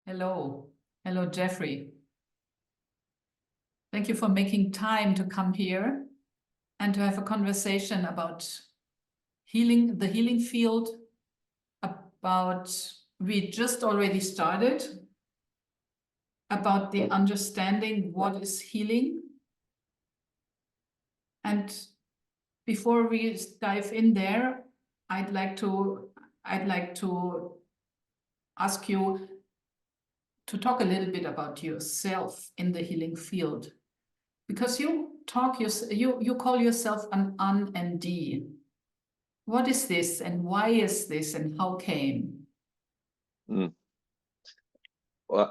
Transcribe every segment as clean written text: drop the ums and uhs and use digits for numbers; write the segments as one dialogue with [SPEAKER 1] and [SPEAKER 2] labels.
[SPEAKER 1] Hello. Hello, Jeffrey. Thank you for making time to come here and to have a conversation about healing, the healing field, we just already started, about the understanding what is healing. And before we dive in there, I'd like to ask you to talk a little bit about yourself in the healing field, because you call yourself an Un-MD. What is this, and why is this, and how came?
[SPEAKER 2] Well,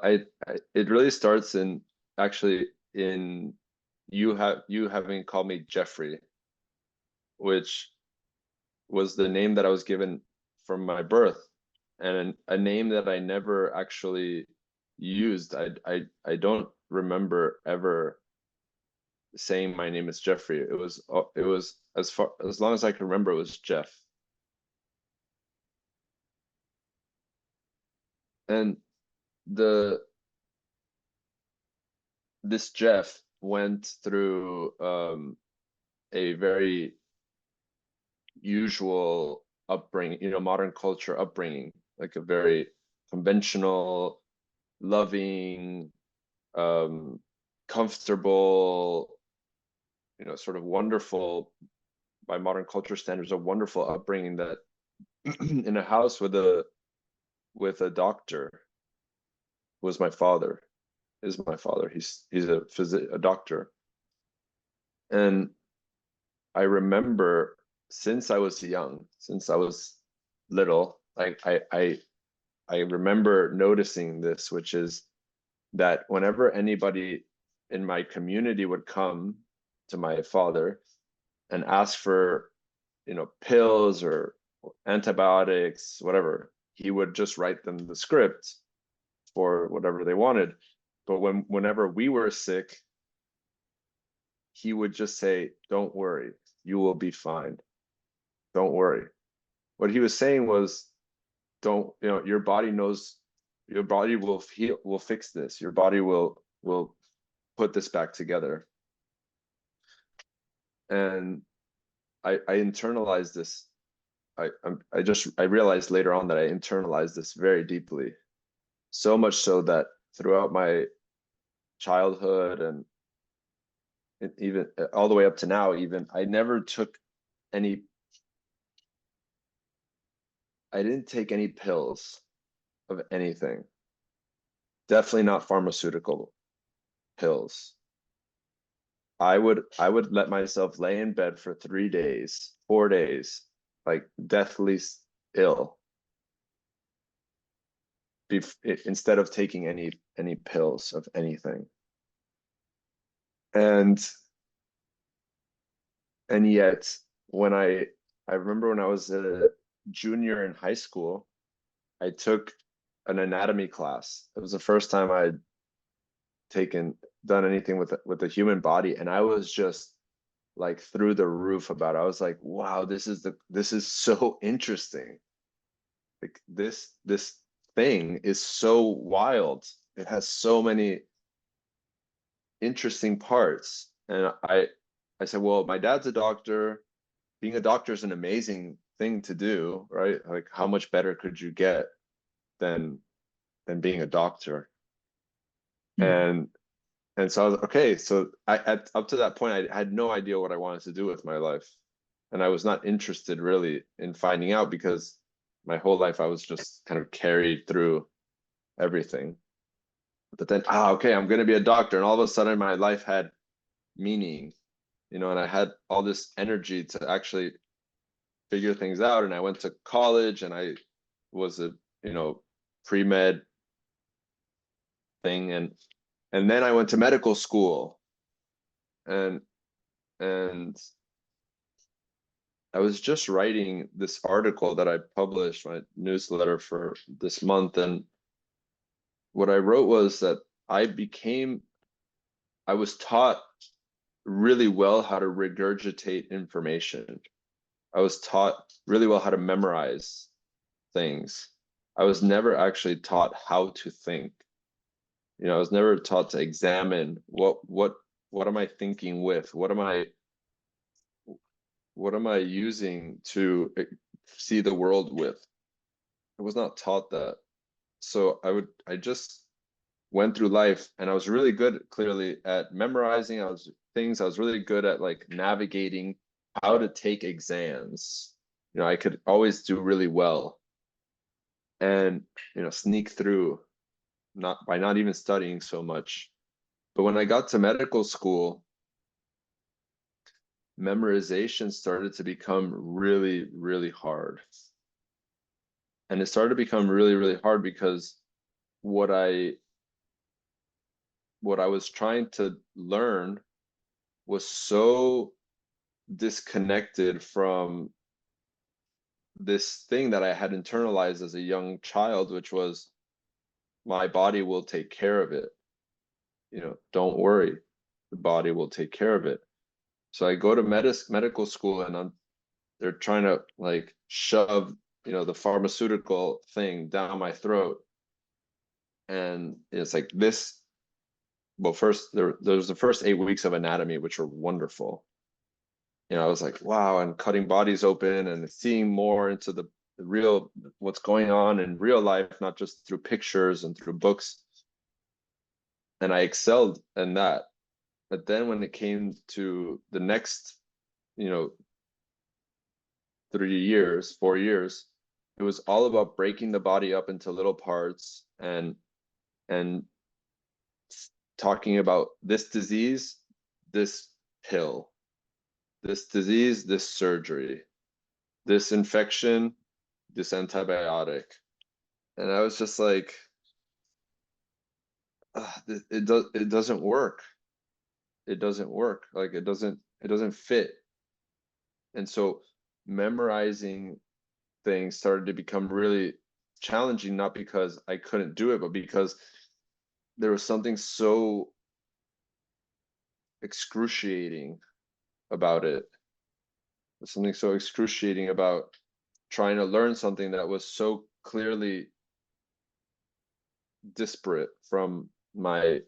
[SPEAKER 2] it really starts in you having called me Jeffrey, which was the name that I was given from my birth, and a name that I never actually used. I don't remember ever saying my name is Jeffrey. It was as long as I can remember, it was Jeff. And this Jeff went through a very usual upbringing, modern culture upbringing, like a very conventional, loving, comfortable, sort of wonderful, by modern culture standards, a wonderful upbringing that in a house with a doctor was my father. Is my father. He's a doctor. And I remember since I was young, since I was little, I remember noticing this, which is that whenever anybody in my community would come to my father and ask for, pills or antibiotics, whatever, he would just write them the script for whatever they wanted. But whenever we were sick, he would just say, "Don't worry, you will be fine. Don't worry." What he was saying was, your body knows, your body will fix this. Your body will put this back together. And I internalized this. I realized later on that I internalized this very deeply. So much so that throughout my childhood and even all the way up to now, even I didn't take any pills of anything. Definitely not pharmaceutical pills. I would let myself lay in bed for 3 days, 4 days, like deathly ill, instead of taking any pills of anything. And yet, when I remember when I was a junior in high school, I took an anatomy class. It was the first time I'd done anything with the human body, and I was just like through the roof about it. I was like, wow, this is so interesting. Like this thing is so wild. It has so many interesting parts. And I said, well, my dad's a doctor. Being a doctor is an amazing thing to do, right? Like, how much better could you get than being a doctor? And so I was okay. So up to that point, I had no idea what I wanted to do with my life, and I was not interested really in finding out, because my whole life I was just kind of carried through everything. But then, okay, I'm going to be a doctor, and all of a sudden my life had meaning, and I had all this energy to actually figure things out. And I went to college, and I was a pre-med thing, and then I went to medical school, and I was just writing this article that I published, my newsletter for this month, and what I wrote was that I was taught really well how to regurgitate information. I was taught really well how to memorize things. I was never actually taught how to think. You know, I was never taught to examine what am I thinking with? What am I using to see the world with? I was not taught that. So I just went through life, and I was really good clearly at memorizing. I was really good at like navigating how to take exams. You know, I could always do really well and, you know, sneak through not even studying so much. But when I got to medical school, memorization started to become really, really hard. And it started to become really, really hard because what I was trying to learn was so disconnected from this thing that I had internalized as a young child, which was my body will take care of it. You know, don't worry, the body will take care of it. So I go to medical school, and they're trying to like shove, you know, the pharmaceutical thing down my throat. And it's like this, well, first there's the first 8 weeks of anatomy, which were wonderful. You know, I was like, wow, and cutting bodies open and seeing more into the real, what's going on in real life, not just through pictures and through books. And I excelled in that. But then when it came to the next, you know, 3 years, 4 years, it was all about breaking the body up into little parts and talking about this disease, this pill, this disease, this surgery, this infection, this antibiotic. And I was just like, it doesn't work. It doesn't work. Like it doesn't fit. And so memorizing things started to become really challenging, not because I couldn't do it, but because there was something so excruciating about it. There's something so excruciating about trying to learn something that was so clearly disparate from my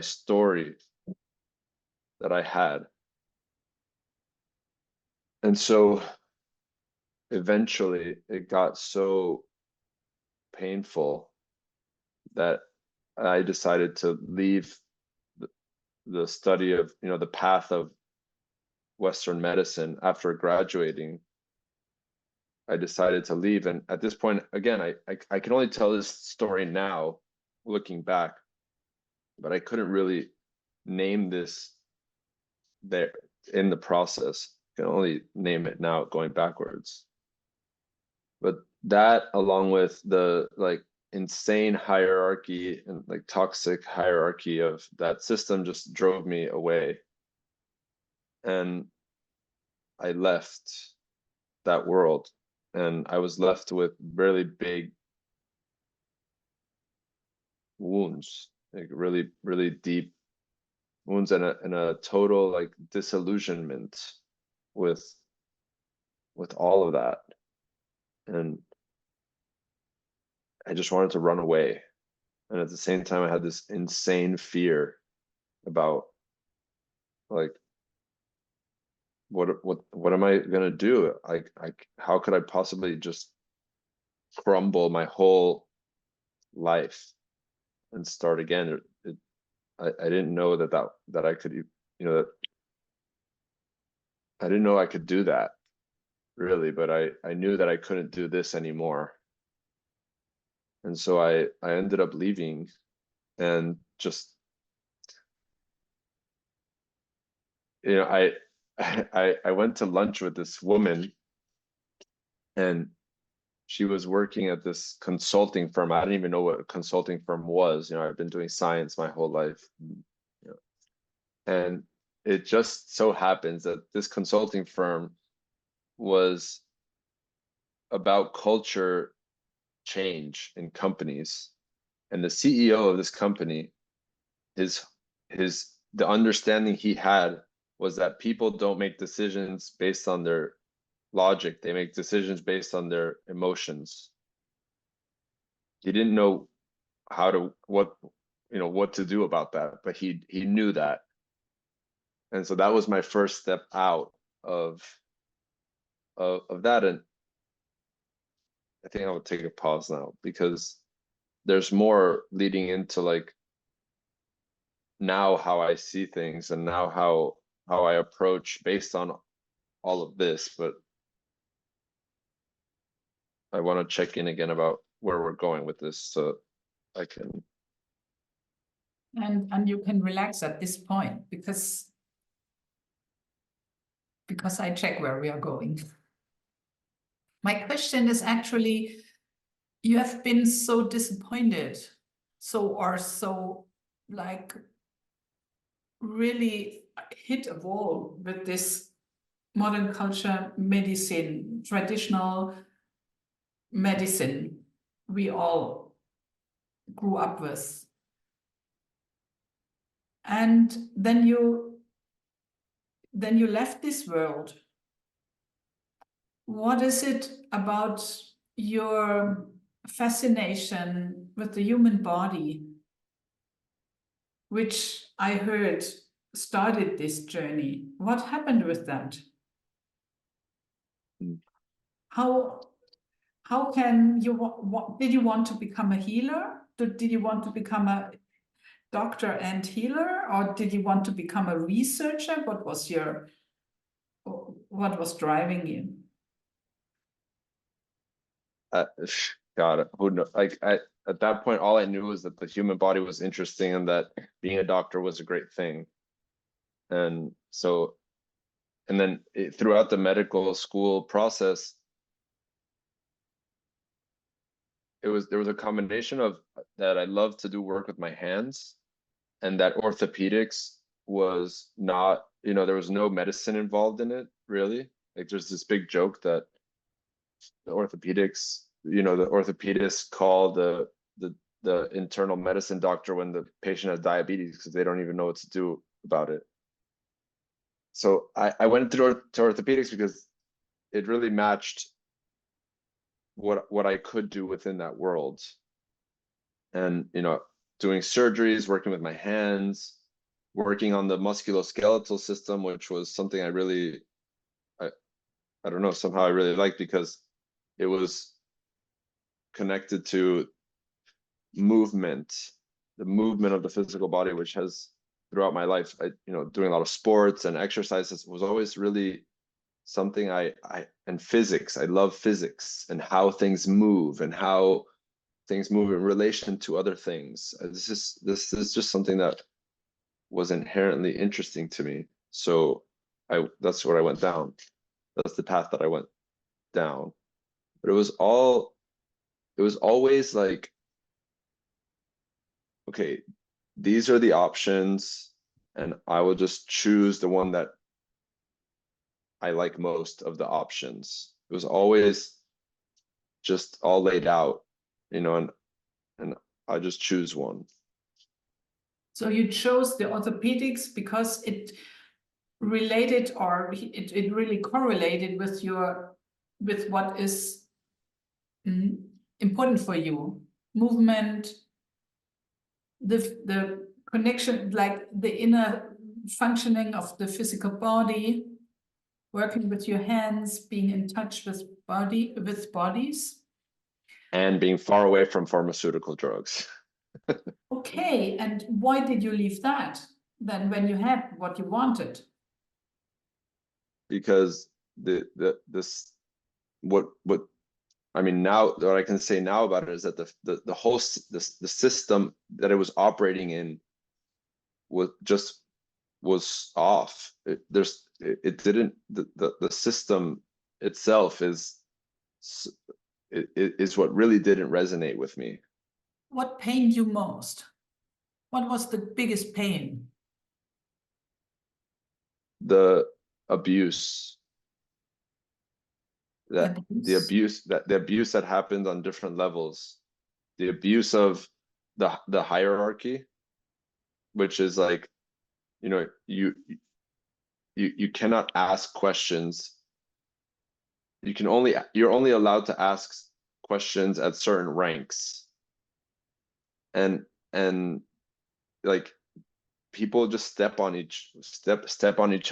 [SPEAKER 2] story that I had. And so eventually it got so painful that I decided to leave the study of, you know, the path of Western medicine. After graduating, I decided to leave. And at this point, again, I can only tell this story now, looking back, but I couldn't really name this there in the process. I can only name it now going backwards. But that, along with the like insane hierarchy and like toxic hierarchy of that system, just drove me away. And I left that world, and I was left with really big wounds, like really, really deep wounds, and a total like disillusionment with all of that. And I just wanted to run away. And at the same time, I had this insane fear about like what am I gonna do? How could I possibly just crumble my whole life and start again? I didn't know that I could, you know, that I didn't know I could do that really, but I knew that I couldn't do this anymore. And so I ended up leaving, and just, you know, I went to lunch with this woman, and she was working at this consulting firm. I didn't even know what a consulting firm was. You know, I've been doing science my whole life. You know, and it just so happens that this consulting firm was about culture change in companies. And the CEO of this company, his the understanding he had was that people don't make decisions based on their logic. They make decisions based on their emotions. He didn't know how to what to do about that, but he knew that. And so that was my first step out of that. And I think I would take a pause now, because there's more leading into like now how I see things, and now how I approach based on all of this. But I want to check in again about where we're going with this, so I can.
[SPEAKER 1] And you can relax at this point, because I check where we are going. My question is actually, you have been so disappointed, so like really hit a wall with this modern culture medicine, traditional medicine we all grew up with. And then you left this world. What is it about your fascination with the human body, which I heard started this journey? What happened with that? How can you, did you want to become a healer? Did you want to become a doctor and healer, or did you want to become a researcher? What was driving you?
[SPEAKER 2] God, who knows? Like at that point, all I knew was that the human body was interesting, and that being a doctor was a great thing. And so, and then throughout the medical school process, there was a combination of that I love to do work with my hands, and that orthopedics was not, there was no medicine involved in it, really. Like there's this big joke that the orthopedics, the orthopedists call the internal medicine doctor when the patient has diabetes, because they don't even know what to do about it. So I went to orthopedics because it really matched what I could do within that world. And doing surgeries, working with my hands, working on the musculoskeletal system, which was something I don't know, somehow I really liked, because it was connected to movement, the movement of the physical body, which has throughout my life, doing a lot of sports and exercises was always really something and physics. I love physics and how things move and how things move in relation to other things. This is just something that was inherently interesting to me. So that's what I went down. That's the path that I went down. But it was always like, okay, these are the options, and I will just choose the one that I like most of the options. It was always just all laid out, and I just choose one.
[SPEAKER 1] So you chose the orthopedics because it related, or it really correlated with what is important for you: movement, the connection, like the inner functioning of the physical body, working with your hands, being in touch with bodies,
[SPEAKER 2] and being far away from pharmaceutical drugs.
[SPEAKER 1] Okay, and why did you leave that then, when you had what you wanted?
[SPEAKER 2] Because what I mean, now what I can say now about it is that the whole the system that it was operating in was off. It didn't, the system itself is what really didn't resonate with me.
[SPEAKER 1] What pained you most? What was the biggest pain?
[SPEAKER 2] The abuse. The abuse that happened on different levels. The abuse of the hierarchy, which is like, you cannot ask questions. You're only allowed to ask questions at certain ranks. And like people just step on each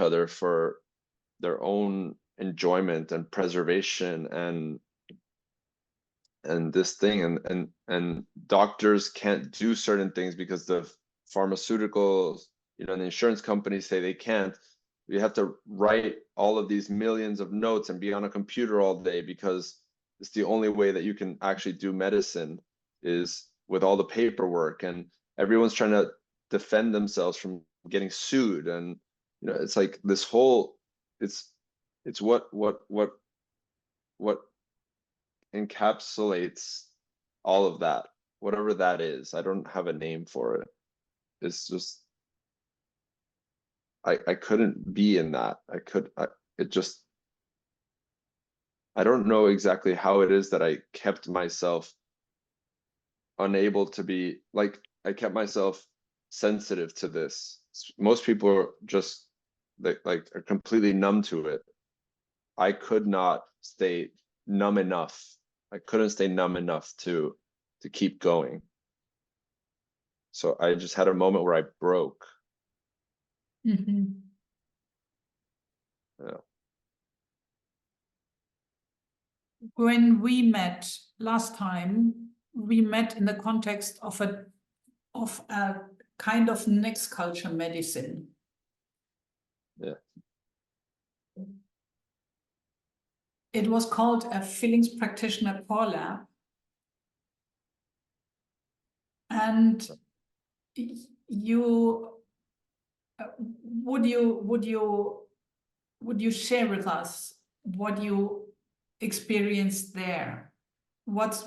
[SPEAKER 2] other for their own enjoyment and preservation and this thing, and doctors can't do certain things because the pharmaceuticals, and the insurance companies say they can't. You have to write all of these millions of notes and be on a computer all day because it's the only way that you can actually do medicine, is with all the paperwork, and everyone's trying to defend themselves from getting sued. And it's like this whole, it's what encapsulates all of that, whatever that is. I don't have a name for it. It's just, I couldn't be in that. I don't know exactly how it is that I kept myself unable to be like, I kept myself sensitive to this. Most people are just like are completely numb to it. I could not stay numb enough. I couldn't stay numb enough to keep going. So I just had a moment where I broke.
[SPEAKER 1] Mm-hmm.
[SPEAKER 2] Yeah.
[SPEAKER 1] When we met last time, we met in the context of a kind of next culture medicine.
[SPEAKER 2] Yeah.
[SPEAKER 1] It was called a feelings practitioner core lab. And you would you share with us what you experienced there? What's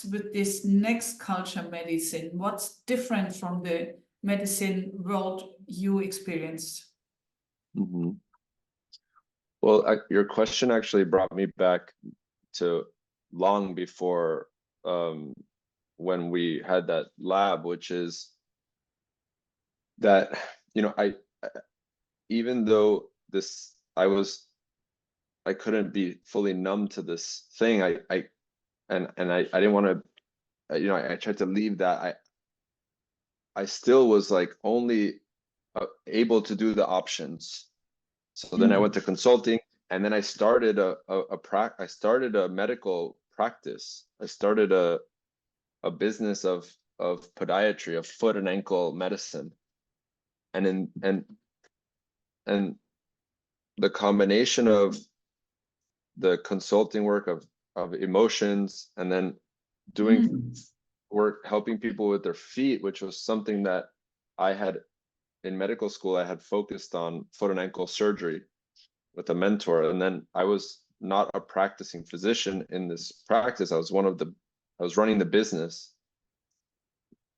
[SPEAKER 1] with this next culture medicine? What's different from the medicine world you experienced?
[SPEAKER 2] Mm-hmm. Well, your question actually brought me back to long before when we had that lab, which is that, I even though I couldn't be fully numb to this thing, I didn't want to, I tried to leave that. I still was like only able to do the options. So then I went to consulting, and then I started I started a medical practice. I started a business of podiatry, of foot and ankle medicine. And the combination of the consulting work of emotions, and then doing work helping people with their feet, which was something that I had in medical school. I had focused on foot and ankle surgery with a mentor, and then I was not a practicing physician in this practice. I was running the business,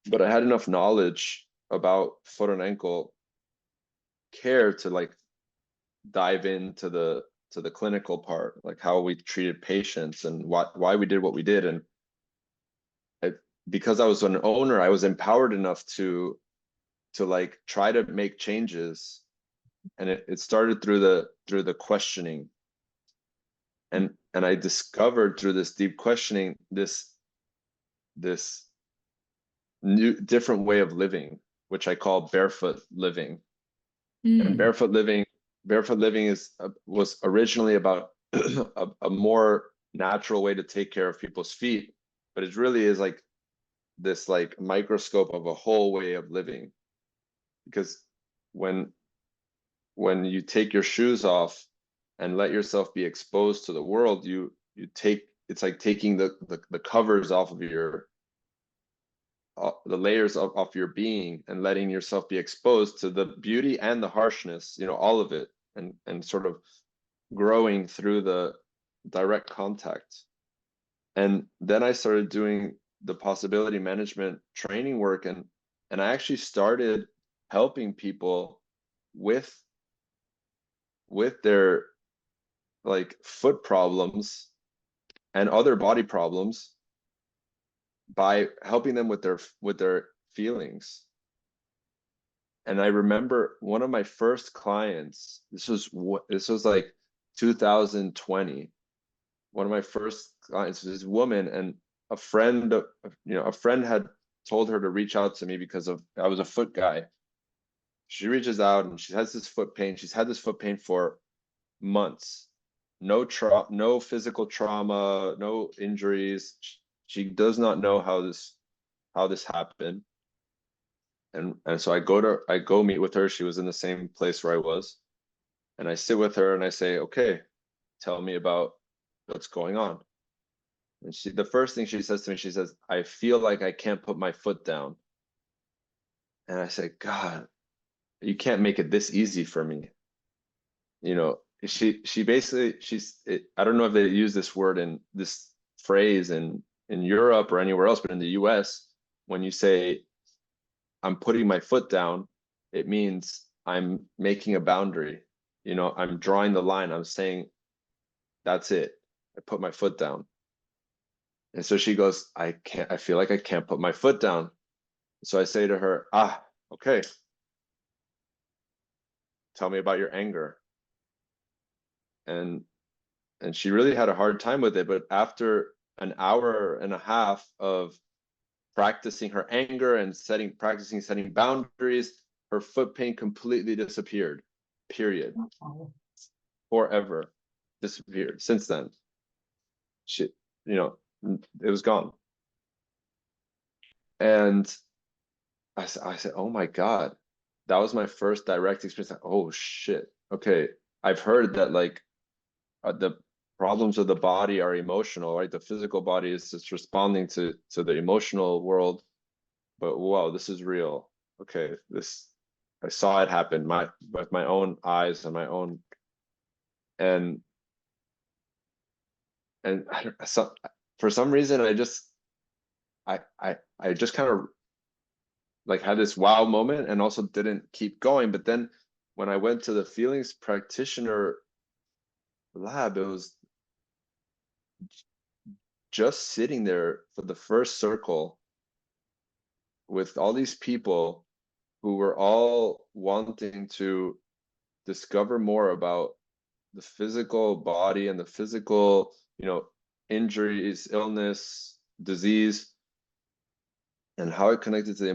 [SPEAKER 2] but I had enough knowledge about foot and ankle care to like dive into the clinical part, like how we treated patients and why we did what we did. And because I was an owner, I was empowered enough to like try to make changes. And it started through the questioning. And I discovered through this deep questioning this new different way of living, which I call barefoot living. And barefoot living was originally about a more natural way to take care of people's feet, but it really is like this like microscope of a whole way of living. Because when you take your shoes off and let yourself be exposed to the world, it's like taking the covers off of your the layers of your being, and letting yourself be exposed to the beauty and the harshness, all of it, and sort of growing through the direct contact. And then I started doing the possibility management training work, and I actually started helping people with their like foot problems and other body problems by helping them with their feelings. And I remember one of my first clients, this was like 2020. One of my first clients was this woman, and a friend had told her to reach out to me because I was a foot guy. She reaches out and she has this foot pain. She's had this foot pain for months. No physical trauma, no injuries. She does not know how this happened. And so I go meet with her. She was in the same place where I was. And I sit with her and I say, okay, tell me about what's going on. And the first thing she says to me, she says, I feel like I can't put my foot down. And I say, God, you can't make it this easy for me. You know, she basically, I don't know if they use this word in this phrase in Europe or anywhere else, but in the US, when you say, I'm putting my foot down, it means I'm making a boundary. You know, I'm drawing the line. I'm saying, that's it. I put my foot down. And so she goes, I feel like I can't put my foot down. So I say to her, okay. Tell me about your anger. And she really had a hard time with it. But after an hour and a half of practicing her anger and practicing setting boundaries, her foot pain completely disappeared, period. Forever disappeared. Since then, it was gone. And I said, oh my God, that was my first direct experience. Like, oh shit. Okay. I've heard that like the problems of the body are emotional, right? The physical body is just responding to the emotional world. But wow, this is real. Okay. I saw it happen with my own eyes and my own, and for some reason, I just kind of like had this wow moment and also didn't keep going. But then when I went to the feelings practitioner lab, it was just sitting there for the first circle with all these people who were all wanting to discover more about the physical body and the physical, injuries, illness, disease, and how it connected to the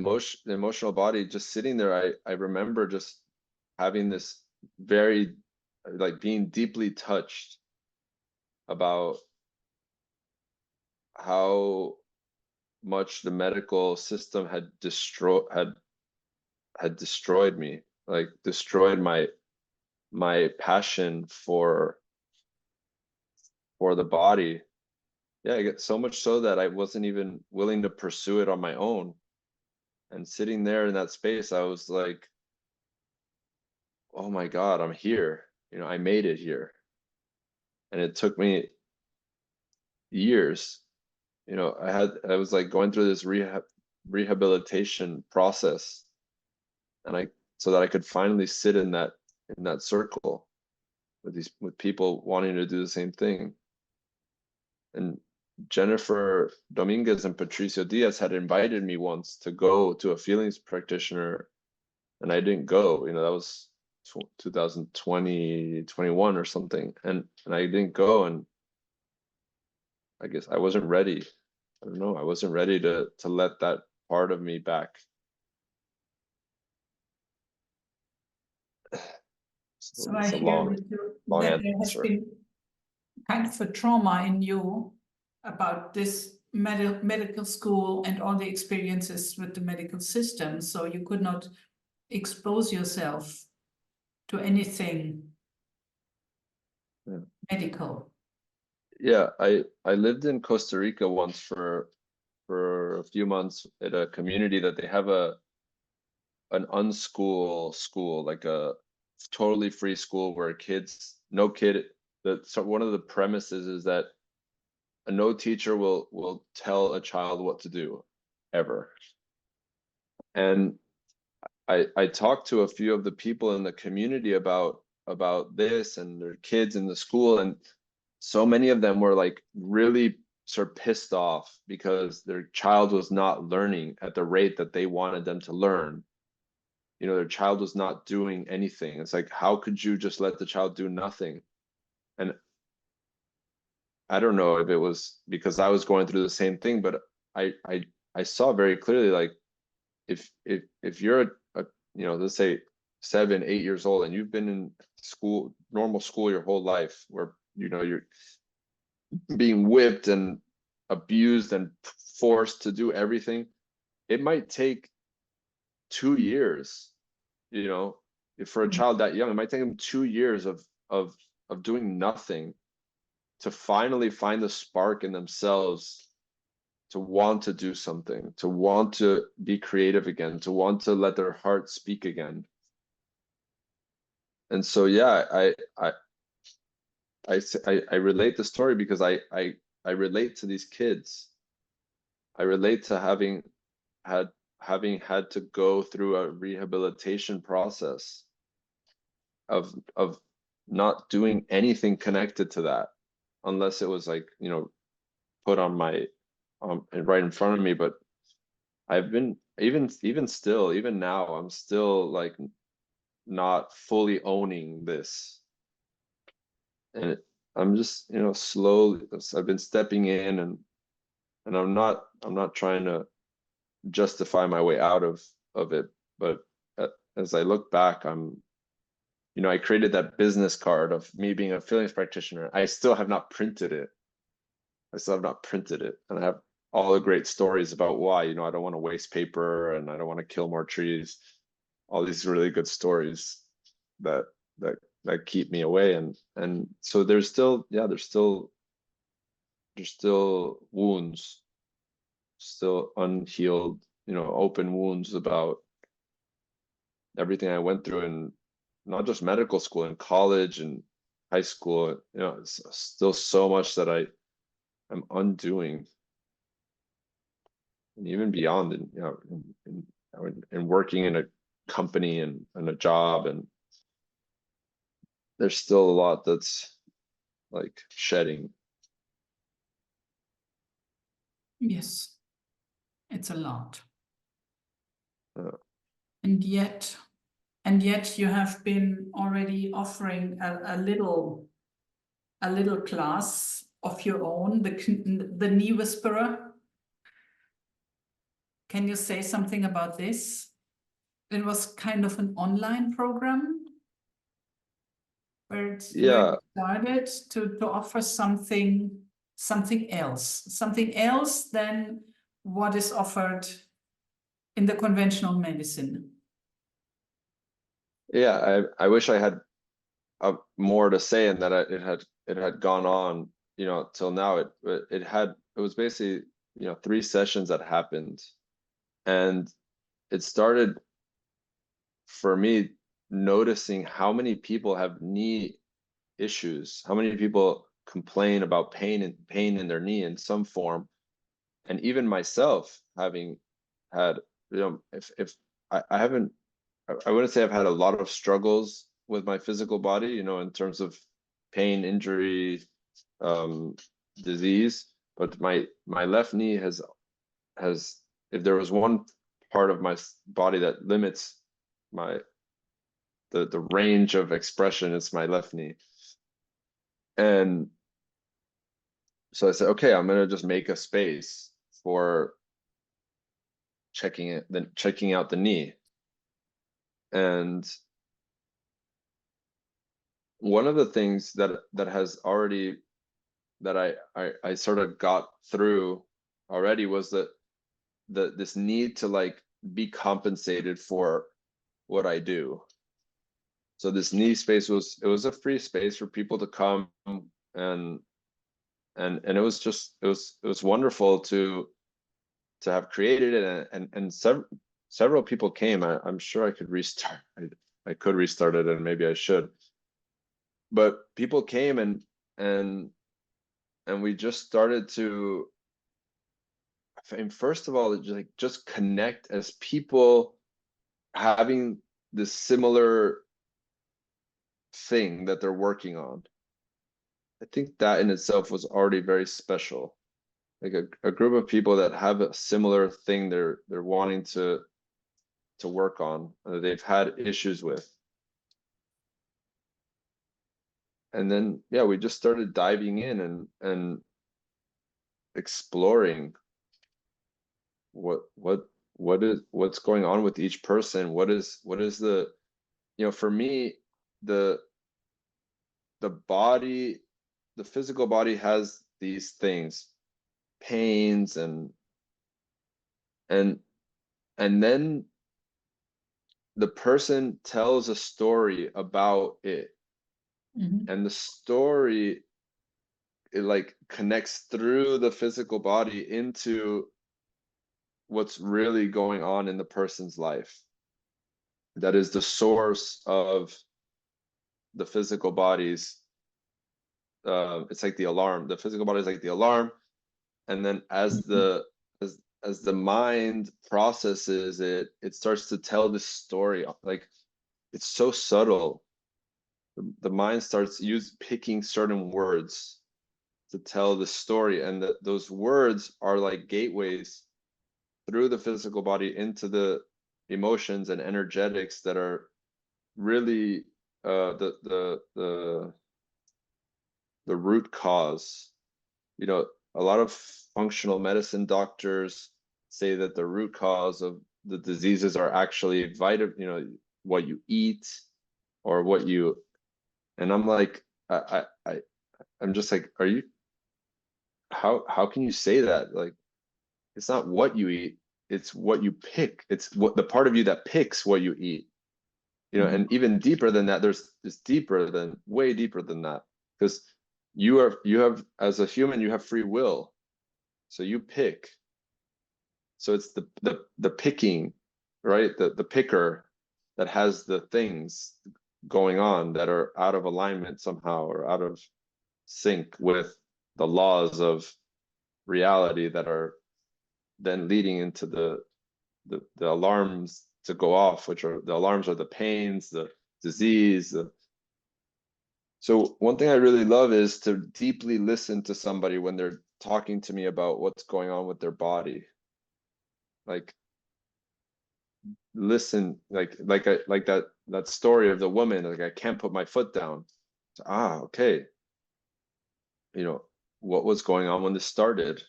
[SPEAKER 2] emotional body. Just sitting there, I remember just having this very, like, being deeply touched about how much the medical system had destroyed me, like destroyed my passion for the body. Yeah, I get so much so that I wasn't even willing to pursue it on my own. And sitting there in that space, I was like, oh my God, I'm here. I made it here. And it took me years. I was like going through this rehabilitation process, and so that I could finally sit in that circle with people wanting to do the same thing. And Jennifer Dominguez and Patricio Diaz had invited me once to go to a feelings practitioner, and I didn't go. That was 2020, 21 or something, and I didn't go, and I guess I wasn't ready. I don't know. I wasn't ready to let that part of me back.
[SPEAKER 1] So I hear that there has been kind of a trauma in you about this medical school and all the experiences with the medical system. So you could not expose yourself to anything medical. Yeah, I lived in Costa Rica once for a few months at a community that they have an unschool school, like a totally free school where one of the premises is that no teacher will tell a child what to do ever. And I talked to a few of the people in the community about this and their kids in the school, and so many of them were like really sort of pissed off because their child was not learning at the rate that they wanted them to learn. Their child was not doing anything. It's like, how could you just let the child do nothing? And I don't know if it was because I was going through the same thing, but I
[SPEAKER 2] I saw very clearly, like, if you're a you know, let's say 7, 8 years old, and you've been in school, normal school your whole life, where, you know, you're being whipped and abused and forced to do everything, it might take 2 years, you know, if for a child that young, it might take them 2 years of doing nothing to finally find the spark in themselves to want to do something, to want to be creative again, to want to let their heart speak again. And so, yeah, I relate the story because I relate to these kids. I relate to having had to go through a rehabilitation process of not doing anything connected to that, unless it was like, you know, put on my right in front of me. But I've been, even still, even now, I'm still like not fully owning this. And I'm just, you know, slowly, I've been stepping in, and I'm not trying to justify my way out of it. But as I look back, you know, I created that business card of me being a feelings practitioner. I still have not printed it. And I have all the great stories about why, you know, I don't want to waste paper, and I don't want to kill more trees. All these really good stories that that keep me away. And so there's still, yeah, there's still wounds, still unhealed, you know, open wounds about everything I went through, in not just medical school, in college and high school. You know, it's still so much that I'm undoing, and even beyond, and, you know, in working in a company and a job, and there's still a lot that's like shedding.
[SPEAKER 1] Yes, it's a lot.
[SPEAKER 2] Uh,
[SPEAKER 1] And yet you have been already offering a little class of your own, the knee whisperer. Can you say something about this? It was kind of an online program where
[SPEAKER 2] yeah,
[SPEAKER 1] you started to offer something else than what is offered in the conventional medicine.
[SPEAKER 2] yeah. I wish I had more to say, and that it had gone on, you know, till now. It was basically, you know, 3 sessions that happened, and it started for me noticing how many people have knee issues, how many people complain about pain in their knee in some form. And even myself, having had, you know, if I haven't, I wouldn't say I've had a lot of struggles with my physical body, you know, in terms of pain, injury, disease, but my left knee has, if there was one part of my body that limits my the range of expression, it's my left knee. And so I said, okay, I'm gonna just make a space for checking out the knee. And one of the things that has already, that I sort of got through already, was that this need to like be compensated for what I do. So this knee space was a free space for people to come, and it was just, it was wonderful to have created it, and several people came. I'm sure I could restart. I could restart it, and maybe I should. But people came, and we just started to, and first of all, just connect as people having this similar thing that they're working on. I think that in itself was already very special. Like a group of people that have a similar thing they're wanting to work on, that they've had issues with. And then, yeah, we just started diving in and exploring what's going on with each person? What is the, for me, the body, the physical body has these things, pains, and then the person tells a story about it, and the story, it like connects through the physical body into what's really going on in the person's life. That is the source of the physical body's, it's like the alarm. The physical body is like the alarm, and then as the mind processes it, it starts to tell this story. Like, it's so subtle. The mind starts picking certain words to tell the story, and those words are like gateways through the physical body into the emotions and energetics that are really the root cause. A lot of functional medicine doctors say that the root cause of the diseases are actually what you eat, or what you, and I'm like, I'm just like, are you, how can you say that? Like, it's not what you eat, it's what you pick. It's what the part of you that picks what you eat. And even deeper than that, way deeper than that, because you have, as a human, you have free will, so you pick. So it's the picking, right? The picker that has the things going on that are out of alignment somehow, or out of sync with the laws of reality, that are then leading into the alarms to go off, which are the alarms are the pains, the disease. So one thing I really love is to deeply listen to somebody when they're talking to me about what's going on with their body. Like, listen, like that story of the woman, like, I can't put my foot down. So, okay. What was going on when this started?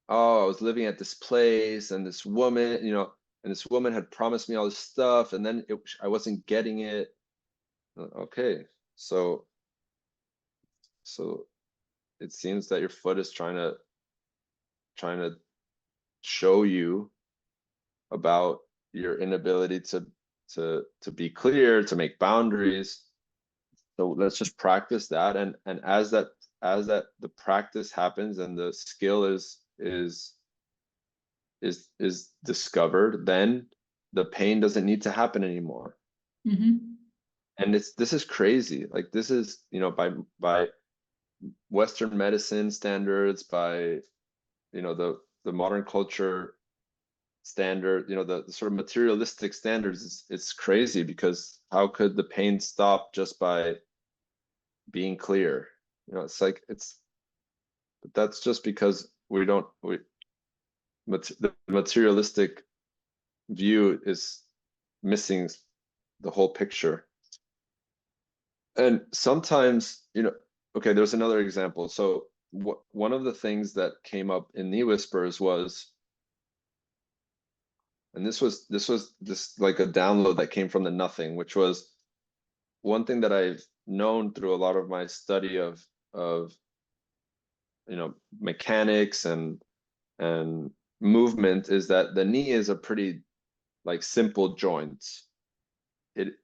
[SPEAKER 2] Oh, I was living at this place, and this woman, and this woman had promised me all this stuff, and then I wasn't getting it. Okay, so it seems that your foot is trying to show you about your inability to be clear, to make boundaries. So let's just practice that, and as the practice happens, and the skill is discovered, then the pain doesn't need to happen anymore. And this is crazy. Like, this is, by Western medicine standards, by the modern culture standard, the sort of materialistic standards, it's crazy, because how could the pain stop just by being clear? It's like, but that's just because the materialistic view is missing the whole picture. And sometimes, okay, there's another example. So one of the things that came up in Knee Whispers was, and this was like a download that came from the nothing, which was one thing that I've known through a lot of my study of mechanics and movement, is that the knee is a pretty, like, simple joint. It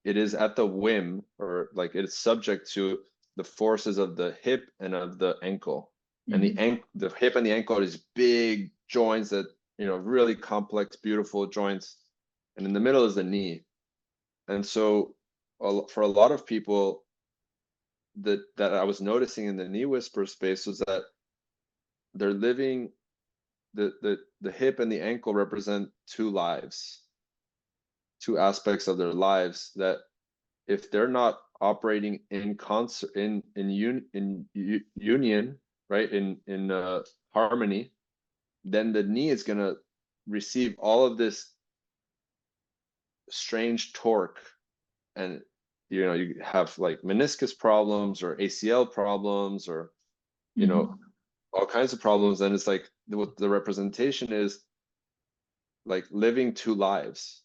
[SPEAKER 2] is at the whim, or like, it's subject to the forces of the hip and of the ankle. And the hip and the ankle are these big joints that, really complex, beautiful joints. And in the middle is the knee. And so for a lot of people, that I was noticing in the Knee Whisper space, was that they're living, the hip and the ankle represent two lives, two aspects of their lives, that if they're not operating in concert, in union, right, in harmony, then the knee is going to receive all of this strange torque, and you have like meniscus problems, or ACL problems, or all kinds of problems. And it's like what the representation is like living two lives.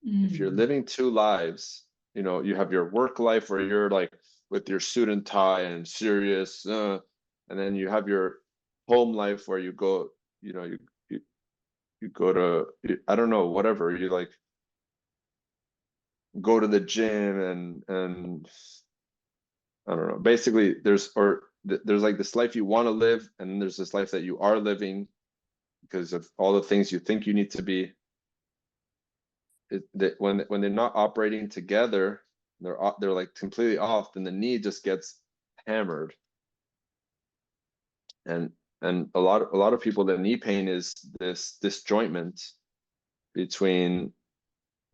[SPEAKER 2] If you're living two lives, you know, you have your work life where you're like with your suit and tie and serious, and then you have your home life where you go, you know, you go to, I don't know, whatever, you like go to the gym and I don't know, basically there's like this life you want to live, and then there's this life that you are living because of all the things you think you need to be. When they're not operating together, they're like completely off, then the knee just gets hammered. And a lot of people, the knee pain is this disjointment between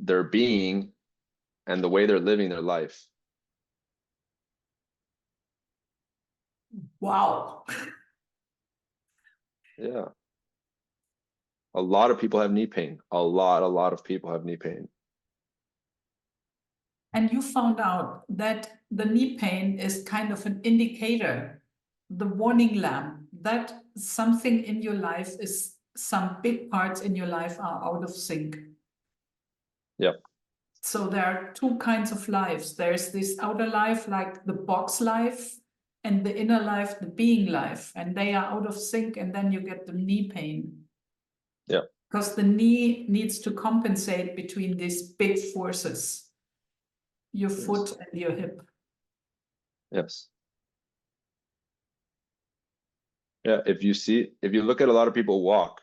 [SPEAKER 2] their being and the way they're living their life.
[SPEAKER 1] Wow.
[SPEAKER 2] Yeah. A lot of people have knee pain. A lot of people have knee pain.
[SPEAKER 1] And you found out that the knee pain is kind of an indicator, the warning lamp, that something in your life is, some big parts in your life are out of sync.
[SPEAKER 2] Yep.
[SPEAKER 1] So there are two kinds of lives. There's this outer life, like the box life, and the inner life, the being life, and they are out of sync, and then you get the knee pain.
[SPEAKER 2] Yeah.
[SPEAKER 1] Because the knee needs to compensate between these big forces, your foot and your hip.
[SPEAKER 2] Yes. Yeah, if you look at a lot of people walk,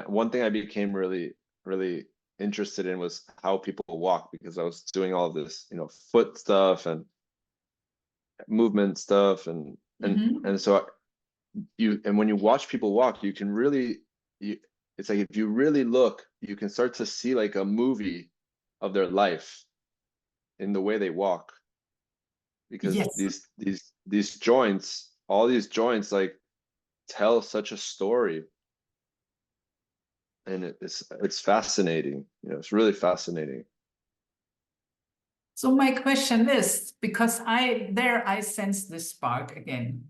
[SPEAKER 2] one thing I became really interested in was how people walk, because I was doing all this, you know, foot stuff and movement stuff, and so when you watch people walk, you can really, it's like if you really look, you can start to see like a movie of their life in the way they walk, because
[SPEAKER 1] Yes.
[SPEAKER 2] these joints, all these joints, like tell such a story. And it's fascinating, you know, it's really fascinating.
[SPEAKER 1] So my question is, because I sense this spark again.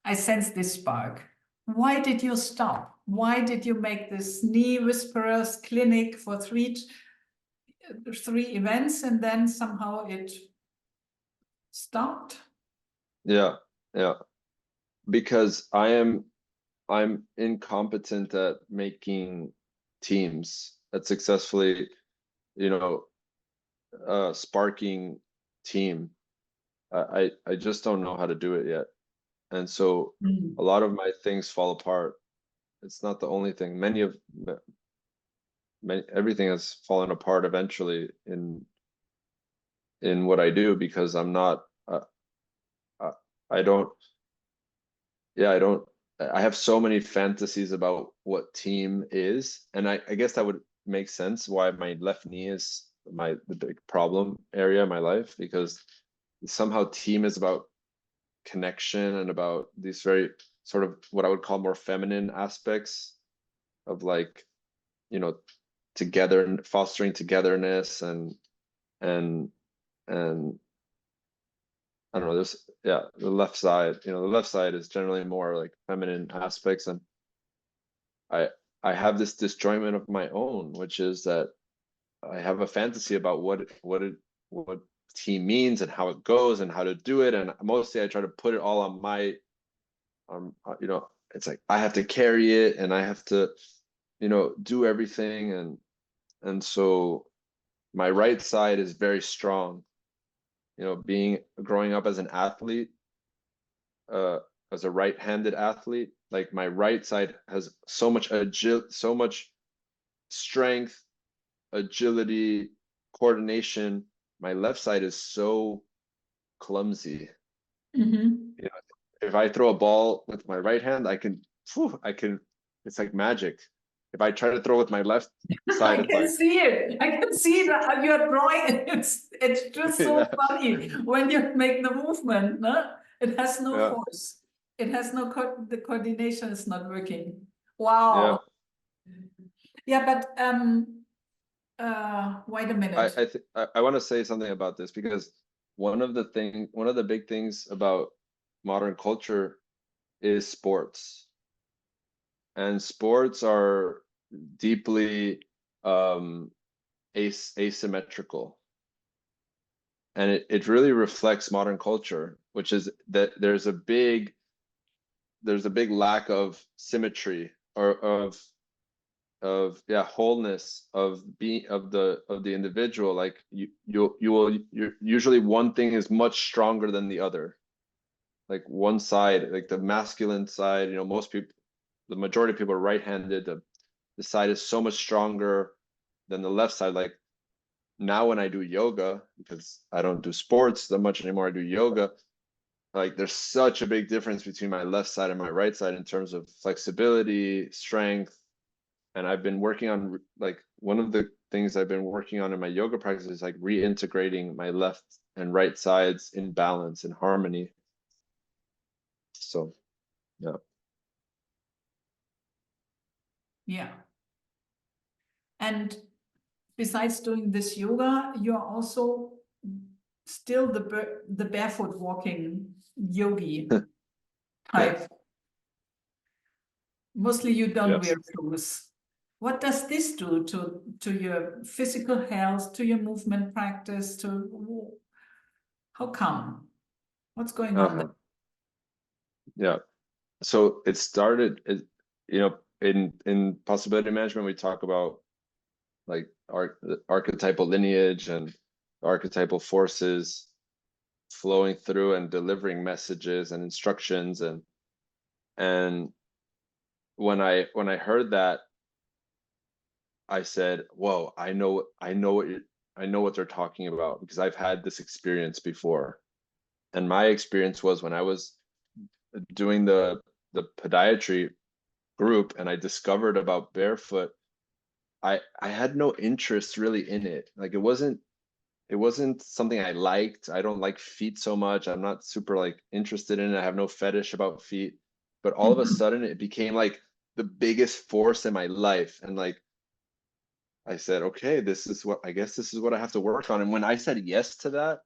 [SPEAKER 1] I sense this spark. Why did you stop? Why did you make this knee whisperers clinic for three events and then somehow it stopped?
[SPEAKER 2] Yeah, because I'm incompetent at making teams, at successfully, you know, sparking team. I just don't know how to do it yet. And so a lot of my things fall apart. It's not the only thing. Everything has fallen apart eventually in what I do, because I'm not, I don't, yeah, I have so many fantasies about what team is. And I guess that would make sense why my left knee is the big problem area in my life, because somehow team is about connection and about these very sort of what I would call more feminine aspects of, like, you know, fostering togetherness and I don't know, the left side, you know, the left side is generally more like feminine aspects. And I have this disjointment of my own, which is that I have a fantasy about what team means and how it goes and how to do it. And mostly I try to put it all on my, you know, it's like I have to carry it and I have to, you know, do everything. And so my right side is very strong, you know, growing up as an athlete, as a right-handed athlete, like my right side has so much so much strength, agility, coordination. My left side is so clumsy. You know, if I throw a ball with my right hand, I can, it's like magic. If I try to throw with my left side,
[SPEAKER 1] I
[SPEAKER 2] it's
[SPEAKER 1] can
[SPEAKER 2] like,
[SPEAKER 1] see it. I can see that you're drawing. It's just so
[SPEAKER 2] yeah,
[SPEAKER 1] funny when you make the movement. No? It has no
[SPEAKER 2] yeah,
[SPEAKER 1] force. It has no the coordination is not working.
[SPEAKER 2] yeah.
[SPEAKER 1] Wow. Yeah, but wait a minute.
[SPEAKER 2] I want to say something about this, because one of the big things about modern culture is sports. And sports are deeply asymmetrical. And it really reflects modern culture, which is that there's a big lack of symmetry, or of wholeness of the individual. Like you're usually, one thing is much stronger than the other. Like one side, like the masculine side, most people, the majority of people are right-handed. The side is so much stronger than the left side. Like now when I do yoga, because I don't do sports that much anymore, I do yoga. Like there's such a big difference between my left side and my right side in terms of flexibility, strength. And I've been working on, like, one of the things I've been working on in my yoga practice is like reintegrating my left and right sides in balance and harmony. So, yeah.
[SPEAKER 1] Yeah. And besides doing this yoga, you're also still the barefoot walking yogi type. Mostly you don't wear
[SPEAKER 2] Yes.
[SPEAKER 1] shoes. What does this do to your physical health, to your movement practice, to how come? What's going on there?
[SPEAKER 2] Yeah. So it started, in possibility management, we talk about like archetypal lineage and archetypal forces flowing through and delivering messages and instructions. And when I heard that, I said, whoa, I know what they're talking about, because I've had this experience before. And my experience was when I was doing the podiatry group and I discovered about barefoot, I had no interest really in it. Like it wasn't something I liked. I don't like feet so much. I'm not super like interested in it. I have no fetish about feet. But all of a sudden it became like the biggest force in my life. And like I said, okay, this is what I have to work on. And when I said yes to that,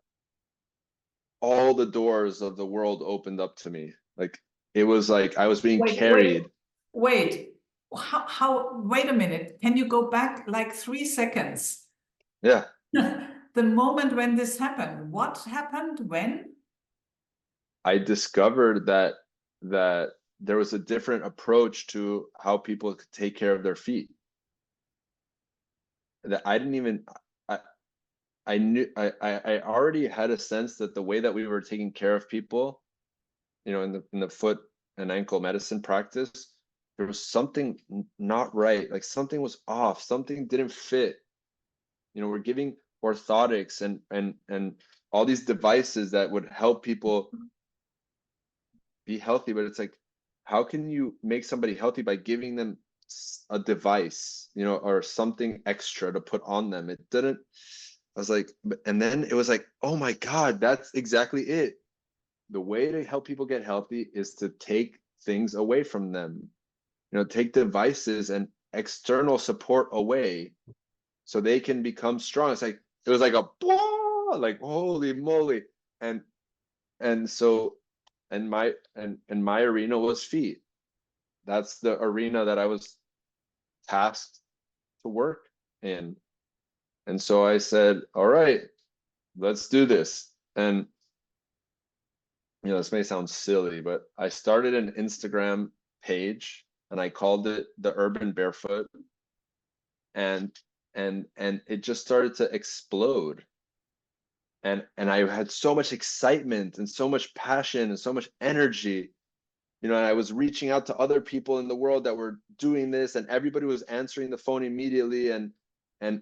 [SPEAKER 2] all the doors of the world opened up to me. Like it was like I was being carried.
[SPEAKER 1] Wait. Wait a minute. Can you go back like 3 seconds?
[SPEAKER 2] Yeah.
[SPEAKER 1] The moment when this happened, what happened when?
[SPEAKER 2] I discovered that there was a different approach to how people could take care of their feet. That I didn't even I knew I already had a sense that the way that we were taking care of people, in the foot and ankle medicine practice, there was something not right. Like something was off, something didn't fit. We're giving orthotics and all these devices that would help people be healthy, but it's like, how can you make somebody healthy by giving them a device, or something extra to put on them? It didn't. I was like, and then it was like, oh my God, that's exactly it. The way to help people get healthy is to take things away from them, take devices and external support away so they can become strong. It's like, it was like a blah, like, holy moly. And so, and my arena was feet. That's the arena that I was tasked to work in. And so I said, all right, let's do this. And this may sound silly, but I started an Instagram page and I called it the Urban Barefoot. And it just started to explode. And I had so much excitement and so much passion and so much energy. And I was reaching out to other people in the world that were doing this, and everybody was answering the phone immediately. And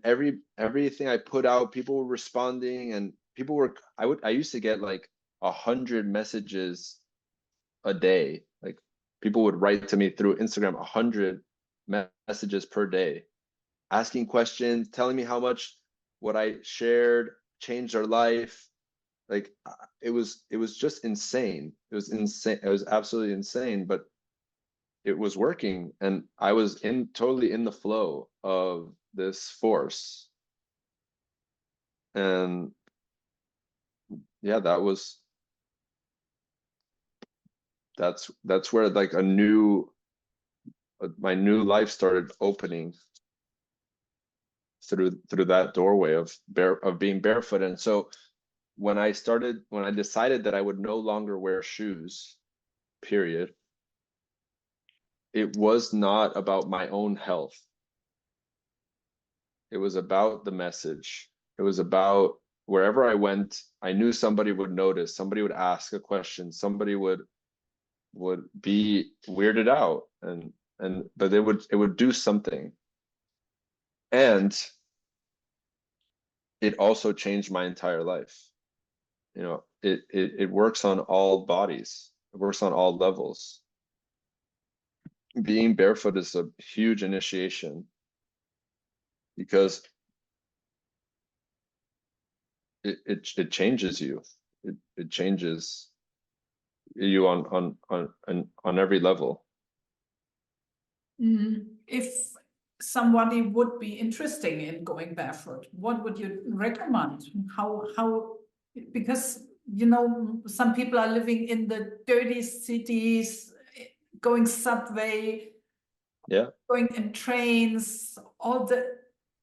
[SPEAKER 2] everything I put out, people were responding, and people were, I used to get like 100 messages a day. Like people would write to me through Instagram, 100 messages per day, asking questions, telling me how much what I shared changed their life. Like it was just insane. It was insane. It was absolutely insane, but it was working, and I was totally in the flow of this force. And yeah, that was that's where like my new life started opening through that doorway of being barefoot. And so when I decided that I would no longer wear shoes, period, it was not about my own health. It was about the message. It was about wherever I went, I knew somebody would notice, somebody would ask a question, somebody would be weirded out, but it would do something. And it also changed my entire life. You know, it works on all bodies. It works on all levels. Being barefoot is a huge initiation because it changes you. It changes you on every level.
[SPEAKER 1] If somebody would be interested in going barefoot, what would you recommend? How because you know some people are living in the dirty cities, going subway,
[SPEAKER 2] Yeah,
[SPEAKER 1] going in trains,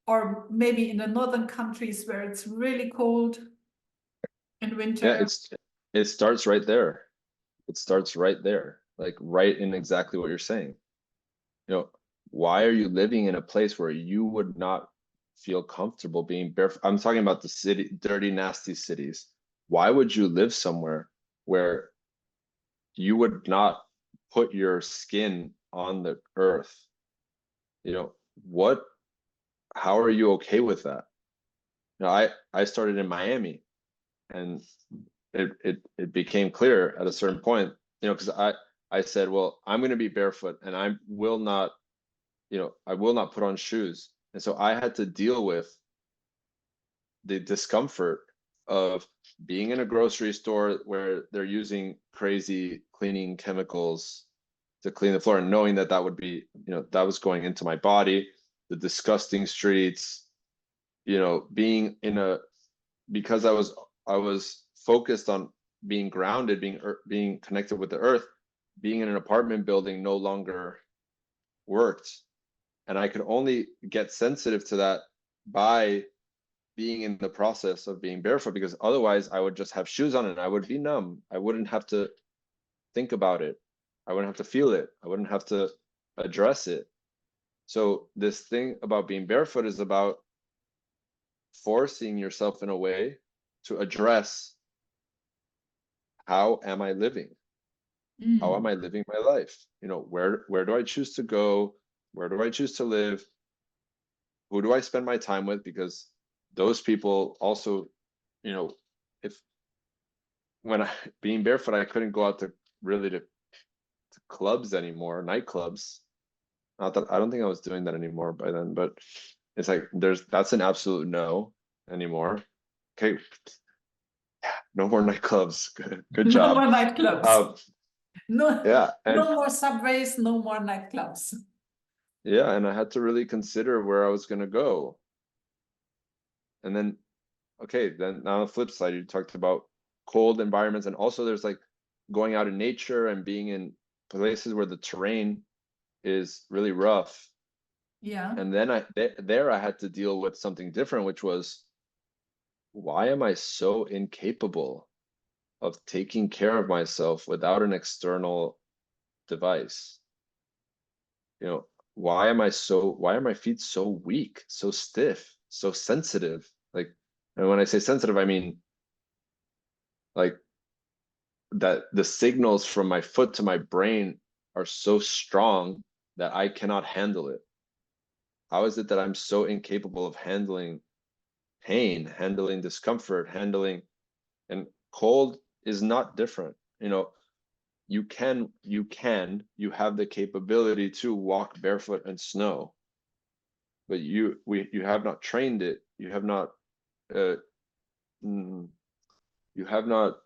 [SPEAKER 1] or maybe in the northern countries where it's really cold in winter.
[SPEAKER 2] yeah, it starts right there. It starts right there, like right in exactly what you're saying. You know, why are you living in a place where you would not feel comfortable being barefoot? I'm talking about the city, dirty, nasty cities. Why would you live somewhere where you would not put your skin on the earth? You know, how are you okay with that? You know, I started in Miami, and it became clear at a certain point, you know, because I said, well, I'm going to be barefoot and I will not put on shoes. And so I had to deal with the discomfort of being in a grocery store where they're using crazy cleaning chemicals to clean the floor, and knowing that that would be, you know, that was going into my body, the disgusting streets, you know, because I was focused on being grounded, being connected with the earth. Being in an apartment building no longer worked, and I could only get sensitive to that by being in the process of being barefoot, because otherwise I would just have shoes on and I would be numb. I wouldn't have to think about it. I wouldn't have to feel it. I wouldn't have to address it. So this thing about being barefoot is about forcing yourself in a way to address, how am I living? How am I living my life? You know, where do I choose to go? Where do I choose to live? Who do I spend my time with? Because those people also, you know, if being barefoot, I couldn't go out to clubs anymore, nightclubs. Not that I don't think I was doing that anymore by then, but it's like that's an absolute no anymore. Okay, no more nightclubs. Good
[SPEAKER 1] No
[SPEAKER 2] job.
[SPEAKER 1] more nightclubs. No,
[SPEAKER 2] Yeah,
[SPEAKER 1] no more subways, no more nightclubs.
[SPEAKER 2] yeah, and I had to really consider where I was going to go. And then, okay, then now on the flip side, you talked about cold environments, and also there's like going out in nature and being in places where the terrain is really rough.
[SPEAKER 1] Yeah.
[SPEAKER 2] And then I had to deal with something different, which was, why am I so incapable of taking care of myself without an external device? You know, why are my feet so weak, so stiff, so sensitive? Like, and when I say sensitive, I mean like that the signals from my foot to my brain are so strong that I cannot handle it. How is it that I'm so incapable of handling pain, handling discomfort, and cold is not different. You know, you have the capability to walk barefoot in snow, but you have not trained it. Uh, you have not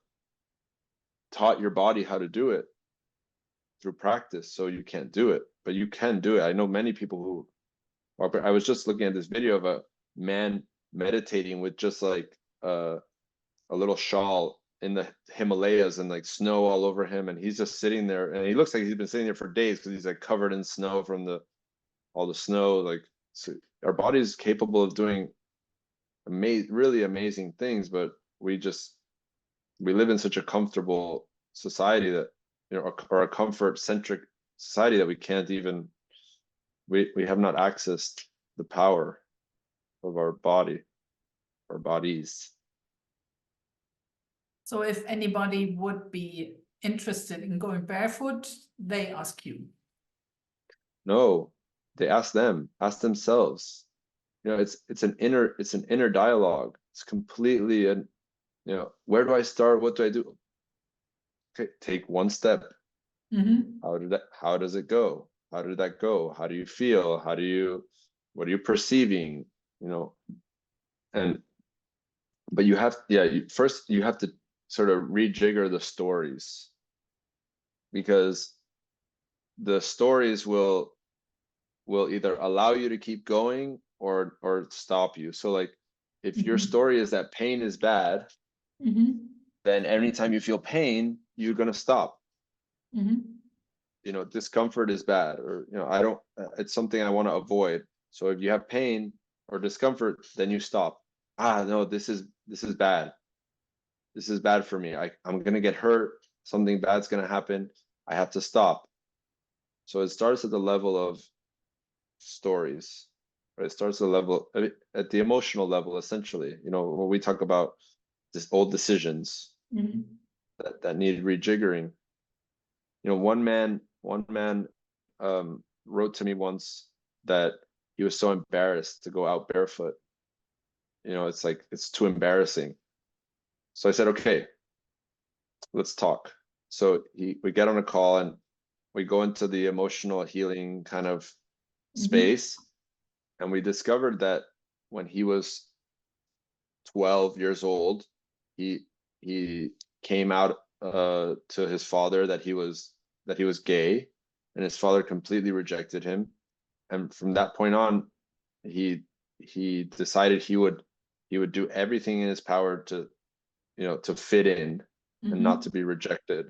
[SPEAKER 2] taught your body how to do it through practice, so you can't do it, but you can do it. I know many people who I was just looking at this video of a man meditating with just like a little shawl in the Himalayas and like snow all over him, and he's just sitting there, and he looks like he's been sitting there for days because he's like covered in snow from all the snow. Like, so our body is capable of doing really amazing things, but we live in such a comfortable society that, you know, or a comfort centric society that we can't even, we have not accessed the power of our bodies.
[SPEAKER 1] So if anybody would be interested in going barefoot, they ask you.
[SPEAKER 2] No, they ask themselves. You know, it's an inner dialogue. It's completely an, you know, where do I start? What do I do? Okay, take one step.
[SPEAKER 1] Mm-hmm.
[SPEAKER 2] How does it go? How did that go? How do you feel? What are you perceiving? You know, but you have, first you have to sort of rejigger the stories, because the stories will either allow you to keep going or stop you. So like, if your story is that pain is bad, then anytime you feel pain, you're going to stop. You know, discomfort is bad, or, you know, I don't, it's something I want to avoid. So if you have pain or discomfort, then you stop. No, this is bad. This is bad for me. I'm going to get hurt. Something bad's going to happen. I have to stop. So it starts at the level of stories, right? It starts at the emotional level, essentially. You know, when we talk about this old decisions that need rejiggering. You know, one man wrote to me once that he was so embarrassed to go out barefoot. You know, it's like, it's too embarrassing. So I said, okay, let's talk. So we get on a call and we go into the emotional healing kind of space. And we discovered that when he was 12 years old, he came out to his father that he was gay, and his father completely rejected him. And from that point on, he decided he would do everything in his power to, you know, to fit in and not to be rejected.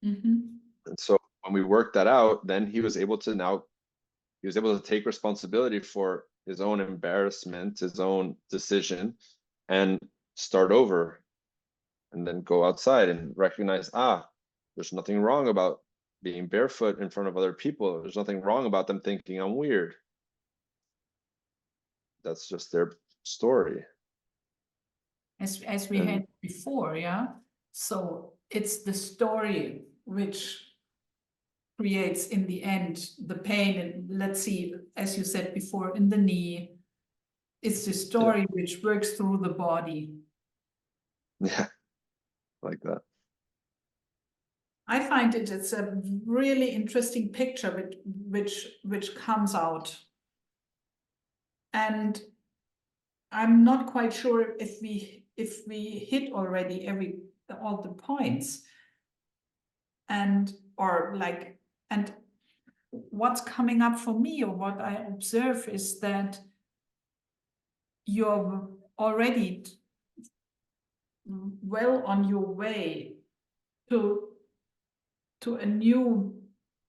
[SPEAKER 2] And so when we worked that out, then he was able to take responsibility for his own embarrassment, his own decision, and start over, and then go outside and recognize, there's nothing wrong about being barefoot in front of other people. There's nothing wrong about them thinking I'm weird. That's just their story.
[SPEAKER 1] As we had before, yeah. So it's the story which creates in the end the pain. And let's see, as you said before, in the knee, it's the story which works through the body.
[SPEAKER 2] Yeah, like that.
[SPEAKER 1] I find it's a really interesting picture which comes out. And I'm not quite sure if we hit already all the points, and what's coming up for me, or what I observe, is that you're already well on your way to a new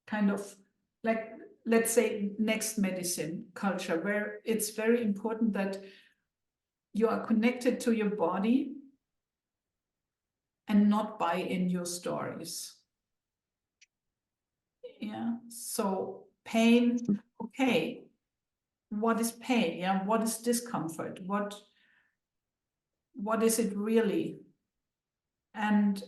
[SPEAKER 1] kind of, like, let's say, next medicine culture, where it's very important that you are connected to your body and not buy in your stories. Yeah. So pain, okay. What is pain? Yeah. What is discomfort? What is it really? And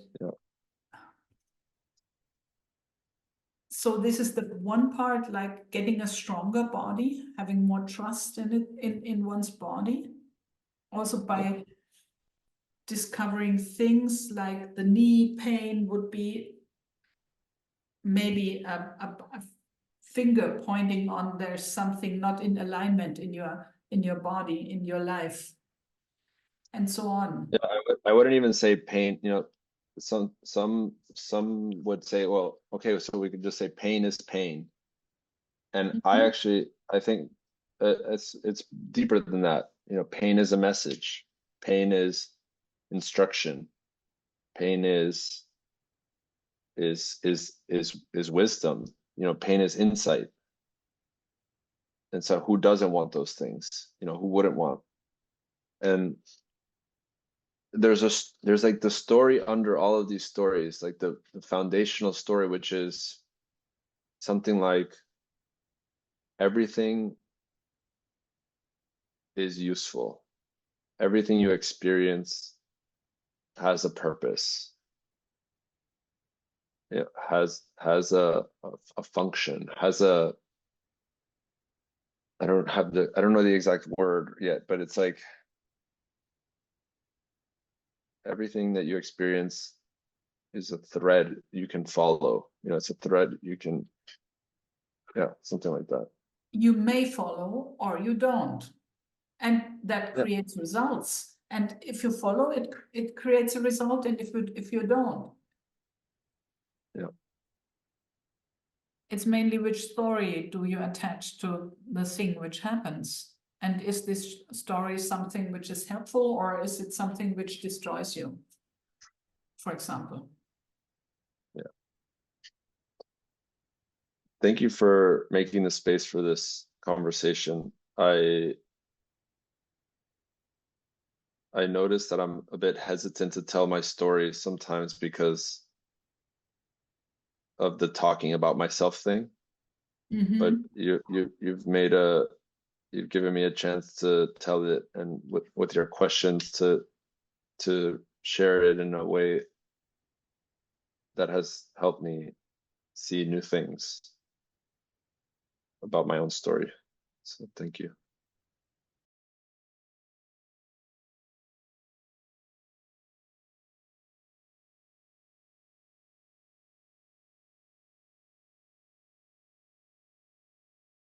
[SPEAKER 1] so this is the one part, like getting a stronger body, having more trust in it, in one's body. Also by discovering things like the knee pain would be maybe a finger pointing on there's something not in alignment in your body, in your life, and so on.
[SPEAKER 2] Yeah, I wouldn't even say pain. You know, some would say, well, okay, so we could just say pain is pain. And I think it's deeper than that. You know, pain is a message. Pain is instruction. Pain is wisdom. You know, pain is insight. And so who doesn't want those things? You know, who wouldn't want? And there's like the story under all of these stories, like the foundational story, which is something like everything is useful. Everything you experience has a purpose. It has a function, has a, I don't know the exact word yet, but it's like everything that you experience is a thread you can follow. You know, it's a thread you can, yeah, something like that.
[SPEAKER 1] You may follow or you don't. And that
[SPEAKER 2] Yeah.
[SPEAKER 1] creates results. And if you follow it, it creates a result. And if you don't,
[SPEAKER 2] Yeah.
[SPEAKER 1] it's mainly which story do you attach to the thing which happens. And is this story something which is helpful, or is it something which destroys you, for example?
[SPEAKER 2] Yeah. Thank you for making the space for this conversation. I noticed that I'm a bit hesitant to tell my story sometimes because of the talking about myself thing. But you've given me a chance to tell it, and with your questions to share it in a way that has helped me see new things about my own story. So thank you.